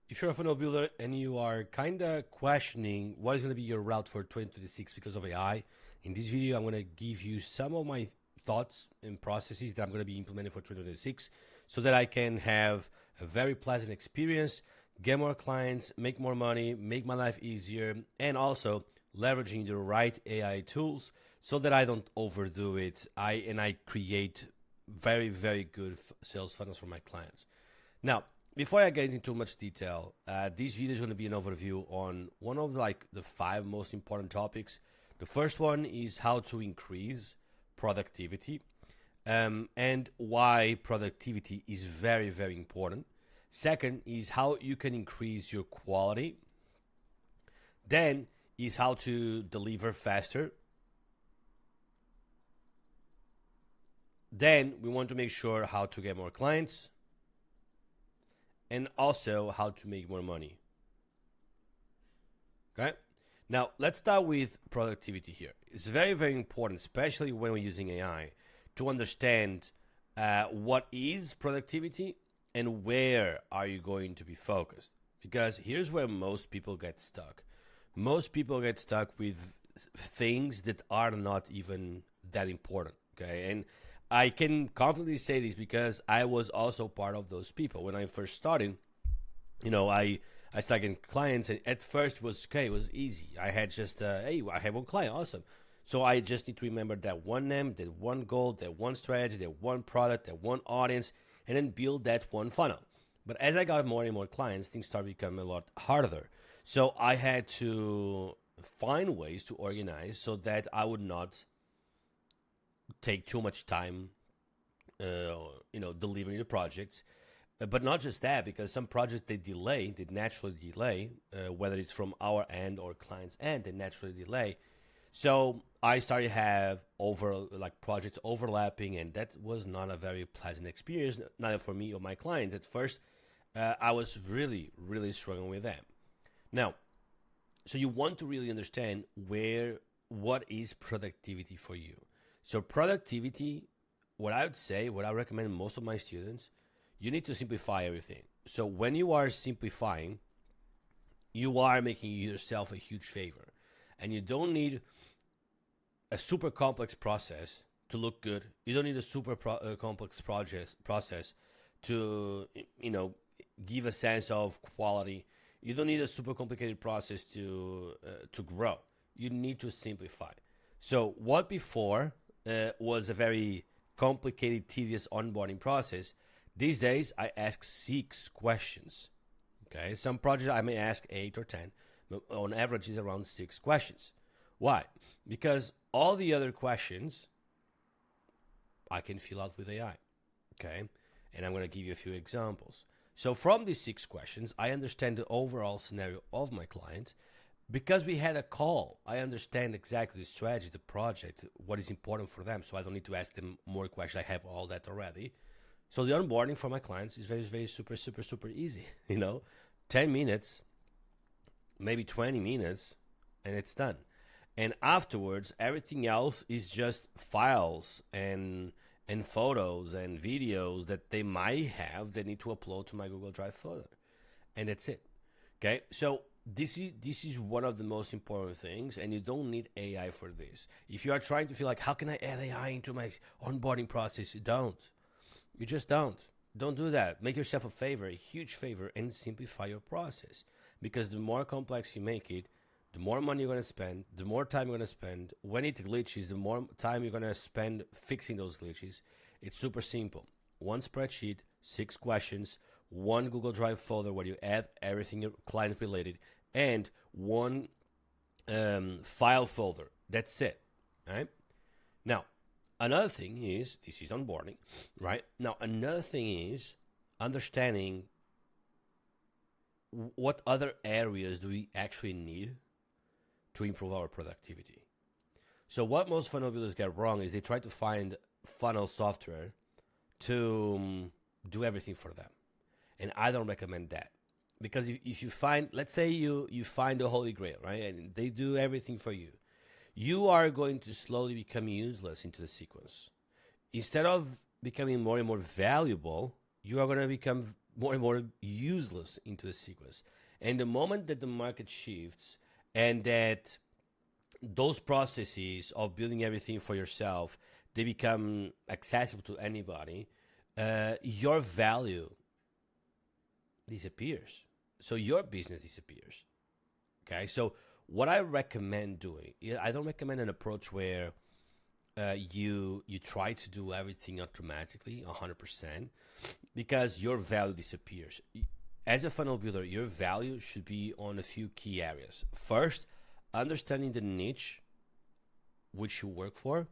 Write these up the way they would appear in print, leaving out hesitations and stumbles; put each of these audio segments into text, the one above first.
If you're a funnel builder and you are kind of questioning what is going to be your route for 2026 because of AI, in this video, I'm going to give you some of my thoughts and processes that I'm going to be implementing for 2026 so that I can have a very pleasant experience, get more clients, make more money, make my life easier, and also leveraging the right AI tools so that I don't overdo it. I create very, very good sales funnels for my clients. Now, before I get into too much detail, this video is going to be an overview on one of the 5 most important topics. The first one is how to increase productivity and why productivity is very, very important. Second is how you can increase your quality. Then is how to deliver faster. Then we want to make sure how to get more clients and also how to make more money. Okay? Now, let's start with productivity here. It's very, very important, especially when we're using AI, to understand what is productivity and where are you going to be focused. Because here's where most people get stuck. Most people get stuck with things that are not even that important, okay? And I can confidently say this because I was also part of those people. When I first started, I started getting clients, and at first it was okay, it was easy. I had just, hey, I have one client, awesome. So I just need to remember that one name, that one goal, that one strategy, that one product, that one audience, and then build that one funnel. But as I got more and more clients, things started becoming a lot harder. So I had to find ways to organize so that I would not take too much time, delivering the projects. But not just that, because some projects they naturally delay, whether it's from our end or client's end, they naturally delay. So I started to have projects overlapping, and that was not a very pleasant experience, neither for me or my clients. At first, I was really, really struggling with that. Now, so you want to really understand what is productivity for you. So productivity, what I recommend most of my students, you need to simplify everything. So when you are simplifying, you are making yourself a huge favor. And you don't need a super complex process to look good. You don't need a super complex process to, give a sense of quality. You don't need a super complicated process to grow. You need to simplify. So what before was a very complicated, tedious onboarding process, these days I ask 6 questions. Okay, some projects I may ask 8 or 10, but on average is around 6 questions. Why? Because all the other questions I can fill out with AI. Okay, and I'm going to give you a few examples. So from these 6 questions, I understand the overall scenario of my client. Because we had a call, I understand exactly the strategy, the project, what is important for them. So I don't need to ask them more questions. I have all that already. So the onboarding for my clients is very, very super, super, super easy. 10 minutes, maybe 20 minutes, and it's done. And afterwards, everything else is just files and photos and videos that they might have they need to upload to my Google Drive folder. And that's it. Okay, so this is one of the most important things, and you don't need AI for this. If you are trying to feel like, how can I add AI into my onboarding process? You just don't do that. Make yourself a favor, a huge favor, and simplify your process, because the more complex you make it, the more money you're going to spend, the more time you're going to spend. When it glitches, the more time you're going to spend fixing those glitches. It's super simple. One spreadsheet, 6 questions, one Google Drive folder where you add everything your client related, and one file folder. That's it. All right? Now, another thing is, this is onboarding, right? Now, another thing is understanding what other areas do we actually need to improve our productivity. So what most funnel builders get wrong is they try to find funnel software to do everything for them. And I don't recommend that. Because if you find, let's say you find the Holy Grail, right? And they do everything for you. You are going to slowly become useless into the sequence. Instead of becoming more and more valuable, you are going to become more and more useless into the sequence. And the moment that the market shifts and that those processes of building everything for yourself, they become accessible to anybody, your value disappears. So your business disappears. Okay, so what I recommend doing, I don't recommend an approach where you try to do everything automatically 100%, because your value disappears. As a funnel builder, your value should be on a few key areas. First, understanding the niche which you work for,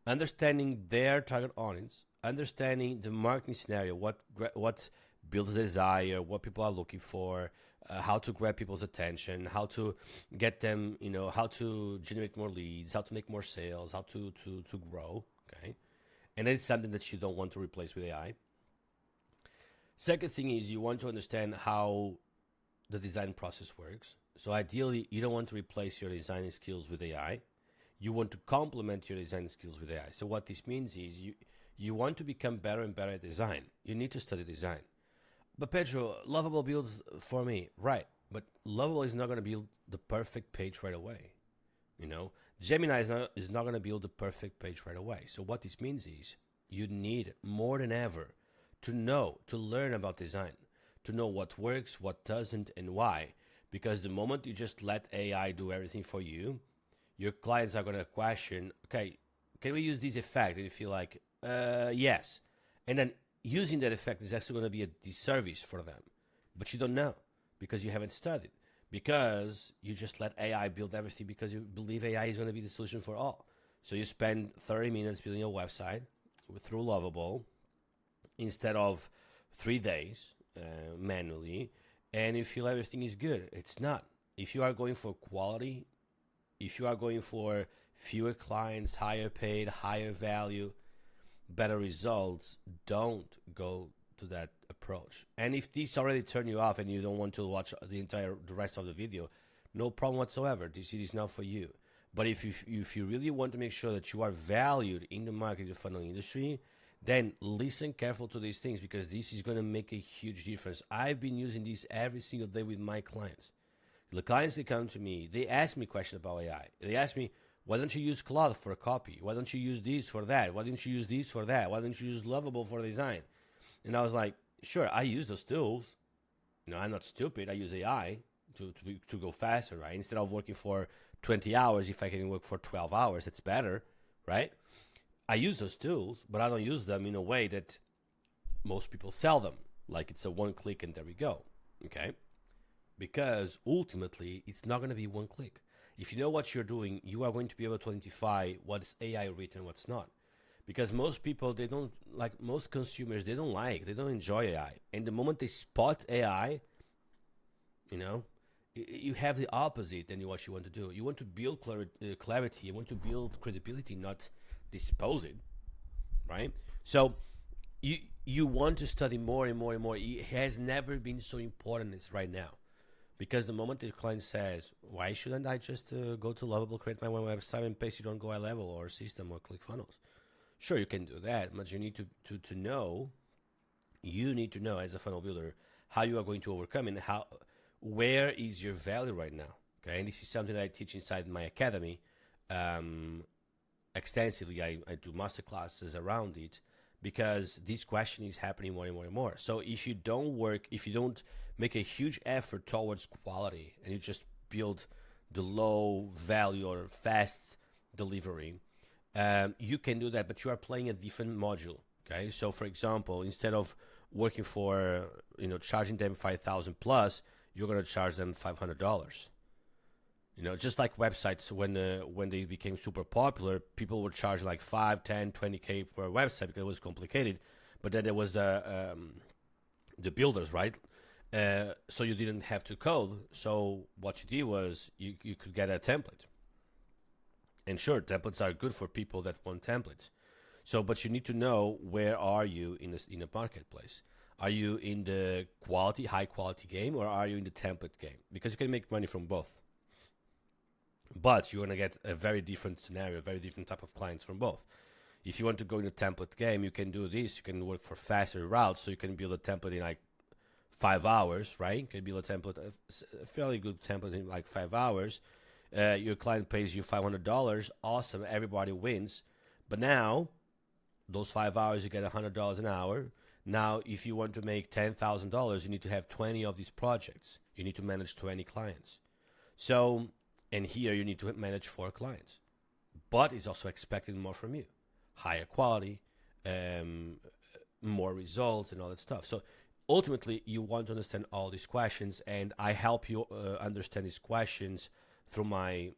understanding their target audience, understanding the marketing scenario, what builds desire, what people are looking for, how to grab people's attention, how to get them, how to generate more leads, how to make more sales, how to grow, okay? And it's something that you don't want to replace with AI. Second thing is you want to understand how the design process works. So ideally, you don't want to replace your designing skills with AI. You want to complement your design skills with AI. So what this means is you want to become better and better at design. You need to study design. But Pedro, Lovable builds for me, right? But Lovable is not going to build the perfect page right away. Gemini is not going to build the perfect page right away. So what this means is you need more than ever to learn about design, to know what works, what doesn't, and why. Because the moment you just let AI do everything for you, your clients are going to question, okay, can we use this effect? And you feel like, yes. And then using that effect is actually going to be a disservice for them. But you don't know because you haven't studied. Because you just let AI build everything because you believe AI is going to be the solution for all. So you spend 30 minutes building a website through Lovable instead of 3 days manually, and you feel everything is good. It's not. If you are going for quality, if you are going for fewer clients, higher paid, higher value, better results, don't go to that approach. And if this already turned you off and you don't want to watch the rest of the video, no problem whatsoever. This is not for you. But if you really want to make sure that you are valued in the marketing funnel industry, then listen careful to these things, because this is going to make a huge difference. I've been using this every single day with my clients. The clients that come to me, they ask me questions about AI. They ask me, why don't you use Claude for a copy? Why don't you use this for that? Why don't you use this for that? Why don't you use Lovable for design? And I was like, sure, I use those tools. I'm not stupid. I use AI to go faster, right? Instead of working for 20 hours, if I can work for 12 hours, it's better, right? I use those tools, but I don't use them in a way that most people sell them. Like it's a one click and there we go, okay? Because ultimately, it's not going to be one click. If you know what you're doing, you are going to be able to identify what is AI written, what's not. Because most people, most consumers, they don't enjoy AI. And the moment they spot AI, you have the opposite than what you want to do. You want to build clarity. You want to build credibility, not dispose it, right? So you want to study more and more and more. It has never been so important as right now. Because the moment the client says, why shouldn't I just go to Lovable, create my own website and paste it on Go Level or System or ClickFunnels? Sure, you can do that, but you need to know, as a funnel builder, how you are going to overcome and where is your value right now, okay? And this is something that I teach inside my academy extensively. I do masterclasses around it, because this question is happening more and more and more. So if you don't make a huge effort towards quality and you just build the low value or fast delivery, you can do that, but you are playing a different module, okay? So for example, instead of working for, charging them 5,000 plus, you're going to charge them $500. Just like websites, when they became super popular, people would charge like 5, 10, 20K for a website because it was complicated. But then there was the builders, right? So you didn't have to code. So what you did was you could get a template. And sure, templates are good for people that want templates. So, but you need to know, where are you in a marketplace? Are you in the high quality game, or are you in the template game? Because you can make money from both. But you're going to get a very different scenario, a very different type of clients from both. If you want to go in a template game, you can do this. You can work for faster routes, so you can build a template in like 5 hours, right? You can build a template, a fairly good template in like 5 hours. Your client pays you $500. Awesome, everybody wins. But now, those 5 hours, you get $100 an hour. Now, if you want to make $10,000, you need to have 20 of these projects. You need to manage 20 clients. So, and here you need to manage 4 clients. But it's also expected more from you. Higher quality, more results, and all that stuff. So ultimately, you want to understand all these questions, and I help you understand these questions through my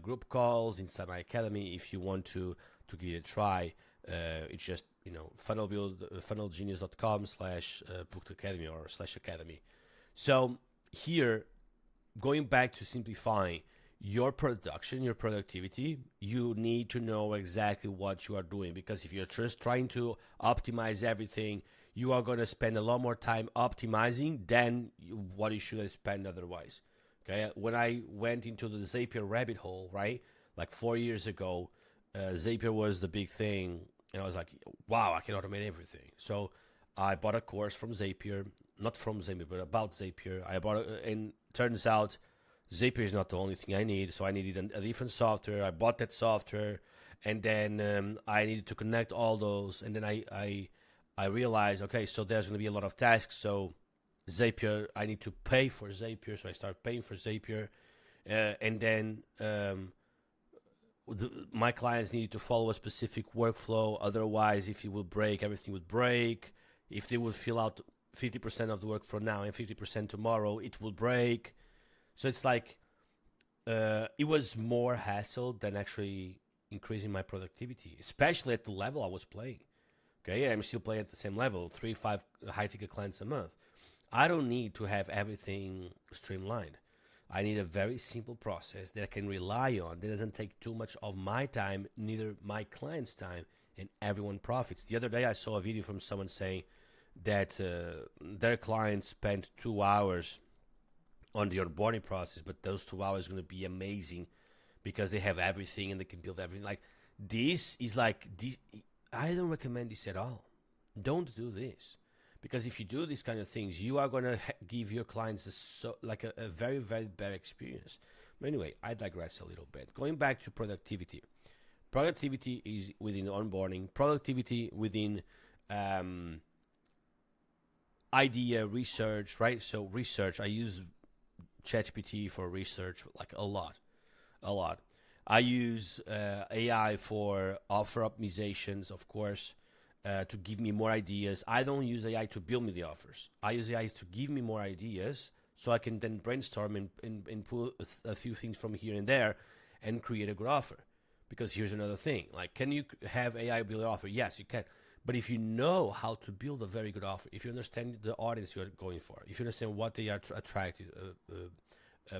group calls inside my academy. If you want to give it a try, it's just funnelgenius.com/booked academy or /academy. So here, going back to simplifying your production, your productivity, you need to know exactly what you are doing, because if you're just trying to optimize everything, you are going to spend a lot more time optimizing than what you should have spent otherwise. Okay, when I went into the Zapier rabbit hole, right, like 4 years ago, Zapier was the big thing, and I was like, wow, I can automate everything. So I bought a course from Zapier, not from Zapier, but about Zapier. I bought it, and turns out Zapier is not the only thing I need, so I needed a different software. I bought that software, and then I needed to connect all those, and then I realized, okay, so there's going to be a lot of tasks, so Zapier, I need to pay for Zapier, so I start paying for Zapier, and then my clients needed to follow a specific workflow, otherwise if it would break, everything would break. If they would fill out 50% of the work for now and 50% tomorrow, it will break. So it's like, it was more hassle than actually increasing my productivity, especially at the level I was playing. Okay, I'm still playing at the same level, 3-5 high-ticket clients a month. I don't need to have everything streamlined. I need a very simple process that I can rely on, that doesn't take too much of my time, neither my client's time, and everyone profits. The other day I saw a video from someone saying that their client spent 2 hours on the onboarding process, but those 2 hours are going to be amazing because they have everything and they can build everything. Like, this is like, I don't recommend this at all. Don't do this, because if you do these kind of things, you are going to give your clients a very, very bad experience. But anyway, I digress a little bit. Going back to productivity. Productivity is within onboarding. Productivity within idea research, right? So research, I use ChatGPT for research, like a lot. I use AI for offer optimizations, of course, to give me more ideas. I don't use AI to build me the offers. I use AI to give me more ideas so I can then brainstorm and pull a few things from here and there and create a good offer. Because here's another thing. Like, can you have AI build an offer? Yes, you can. But if you know how to build a very good offer, if you understand the audience you're going for, if you understand what they are attracted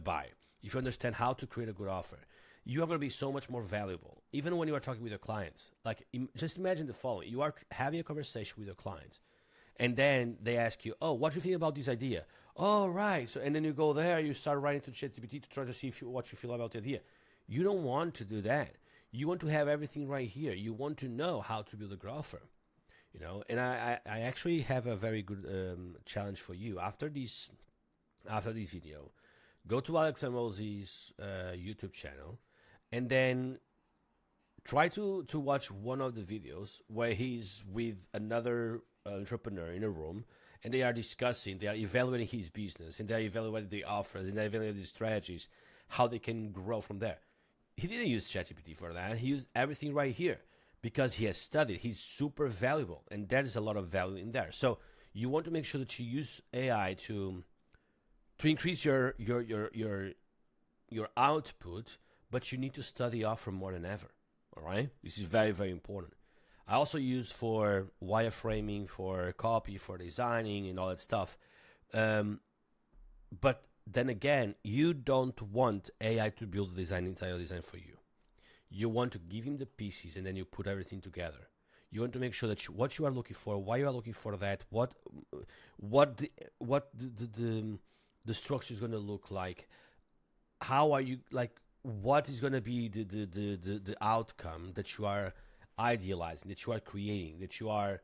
by, if you understand how to create a good offer, you are going to be so much more valuable, even when you are talking with your clients. Like, just imagine the following. You are having a conversation with your clients, and then they ask you, oh, what do you think about this idea? Oh, right. So, and then you go there, you start writing to ChatGPT to try to see what you feel about the idea. You don't want to do that. You want to have everything right here. You want to know how to build a good offer. You know, and I actually have a very good challenge for you. After this video, go to Alex Amosi's YouTube channel, and then try to watch one of the videos where he's with another entrepreneur in a room, and they are evaluating his business, and they are evaluating the offers, and they are evaluating the strategies, how they can grow from there. He didn't use ChatGPT for that. He used everything right here. Because he has studied, he's super valuable, and there's a lot of value in there. So you want to make sure that you use AI to increase your output, but you need to study offer more than ever. All right, this is very, very important. I also use for wireframing, for copy, for designing, and all that stuff. But then again, you don't want AI to build the entire design for you. You want to give him the pieces, and then you put everything together. You want to make sure that what you are looking for, why you are looking for that, what the structure is going to look like, how are you, like, what is going to be the outcome that you are idealizing, that you are creating, that you are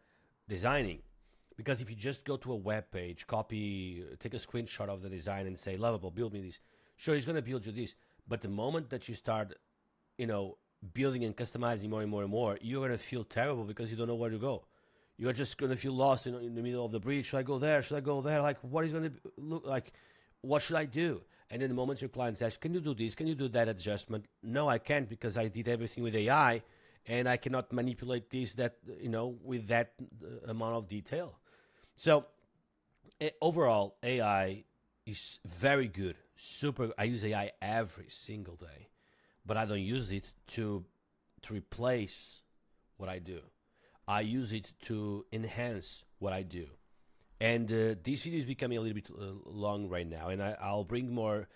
designing. Because if you just go to a web page, copy, take a screenshot of the design and say, Lovable, build me this. Sure, he's going to build you this. But the moment that you start, building and customizing more and more and more, you're going to feel terrible because you don't know where to go. You're just going to feel lost in the middle of the bridge. Should I go there? Should I go there? Like, what is going to look like? What should I do? And then the moment your client says, can you do this? Can you do that adjustment? No, I can't because I did everything with AI and I cannot manipulate this, that, with that amount of detail. So overall, AI is very good. I use AI every single day, but I don't use it to replace what I do. I use it to enhance what I do. And this video is becoming a little bit long right now, and I'll bring more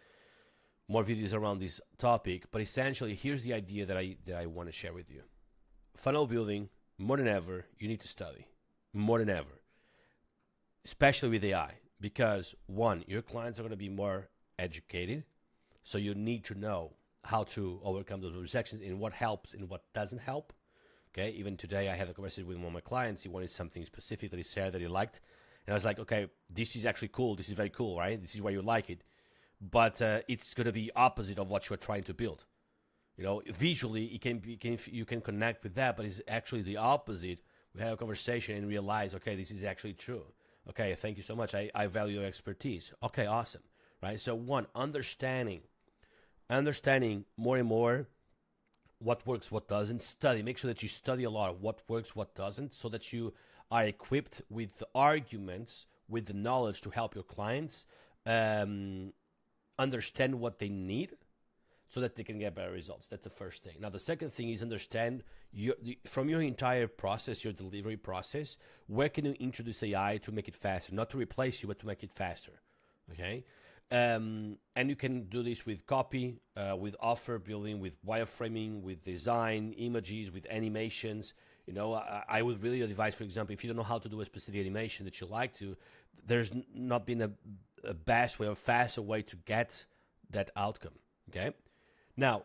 videos around this topic. But essentially, here's the idea that I want to share with you. Funnel building, more than ever, you need to study. More than ever. Especially with AI. Because, one, your clients are going to be more educated. So you need to know how to overcome those objections and what helps and what doesn't help. Okay, even today I had a conversation with one of my clients. He wanted something specific that he said that he liked. And I was like, okay, this is actually cool. This is very cool, right? This is why you like it. But it's going to be opposite of what you're trying to build. Visually, you can connect with that, but it's actually the opposite. We have a conversation and realize, okay, this is actually true. Okay, thank you so much. I value your expertise. Okay, awesome, right? So one, understanding more and more what works, what doesn't. Study. Make sure that you study a lot of what works, what doesn't, so that you are equipped with arguments, with the knowledge to help your clients understand what they need so that they can get better results. That's the first thing. Now, the second thing is understand from your entire process, your delivery process, where can you introduce AI to make it faster? Not to replace you, but to make it faster, okay? And you can do this with copy, with offer building, with wireframing, with design, images, with animations. I would really advise, for example, if you don't know how to do a specific animation that you like to, there's not been a best way or faster way to get that outcome, okay? Now,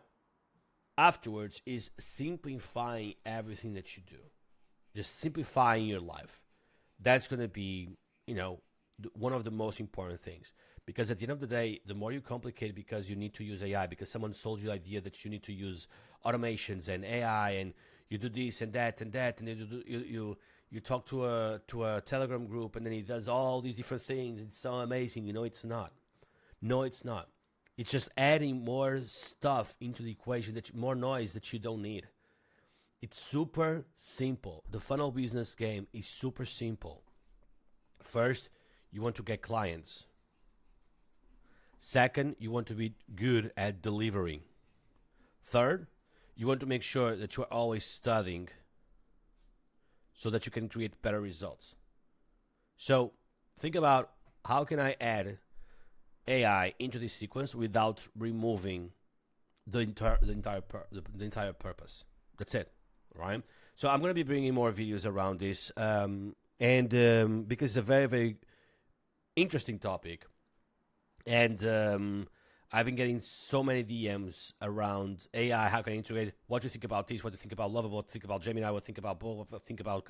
afterwards is simplifying everything that you do. Just simplifying your life. That's going to be, one of the most important things. Because at the end of the day, the more you complicate because you need to use AI, because someone sold you the idea that you need to use automations and AI, and you do this and that, and you talk to a Telegram group, and then he does all these different things. It's so amazing. It's not. No, it's not. It's just adding more stuff into the equation, more noise that you don't need. It's super simple. The funnel business game is super simple. First, you want to get clients. Second, you want to be good at delivering. Third, you want to make sure that you're always studying so that you can create better results. So think about, how can I add AI into this sequence without removing the entire purpose? That's it, right? So I'm going to be bringing more videos around this, because it's a very, very interesting topic, and I've been getting so many DMs around AI. How can I integrate it? What do you think about this? What do you think about Lovable? What do you think about Gemini? What do you think about Bo? What do you think about,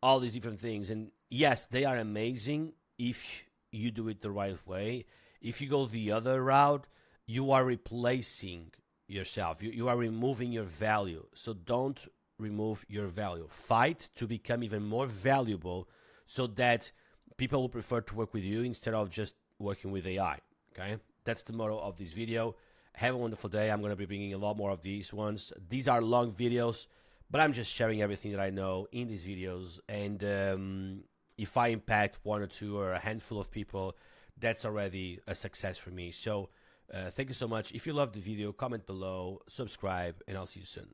all these different things? And yes, they are amazing if you do it the right way. If you go the other route, you are replacing yourself. You are removing your value. So don't remove your value. Fight to become even more valuable so that people will prefer to work with you instead of just working with AI, okay? That's the motto of this video. Have a wonderful day. I'm going to be bringing a lot more of these ones. These are long videos, but I'm just sharing everything that I know in these videos. And if I impact one or two or a handful of people, that's already a success for me. So thank you so much. If you loved the video, comment below, subscribe, and I'll see you soon.